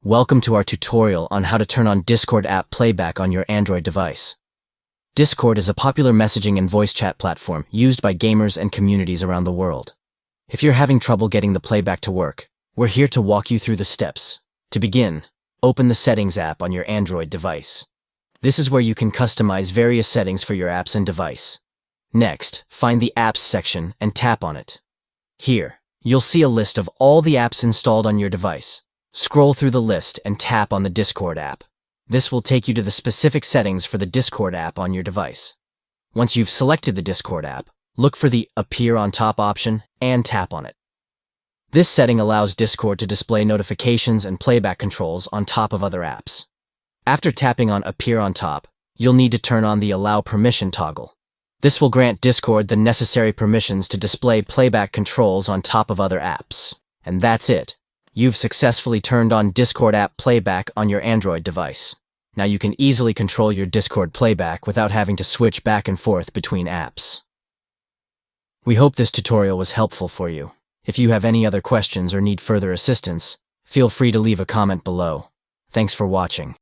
Welcome to our tutorial on how to turn on Discord app playback on your Android device. Discord is a popular messaging and voice chat platform used by gamers and communities around the world. If you're having trouble getting the playback to work, we're here to walk you through the steps. To begin, open the Settings app on your Android device. This is where you can customize various settings for your apps and device. Next, find the Apps section and tap on it. Here, you'll see a list of all the apps installed on your device. Scroll through the list and tap on the Discord app. This will take you to the specific settings for the Discord app on your device. Once you've selected the Discord app, look for the Appear on Top option and tap on it. This setting allows Discord to display notifications and playback controls on top of other apps. After tapping on Appear on Top, you'll need to turn on the Allow Permission toggle. This will grant Discord the necessary permissions to display playback controls on top of other apps. And that's it. You've successfully turned on Discord app playback on your Android device. Now you can easily control your Discord playback without having to switch back and forth between apps. We hope this tutorial was helpful for you. If you have any other questions or need further assistance, feel free to leave a comment below. Thanks for watching.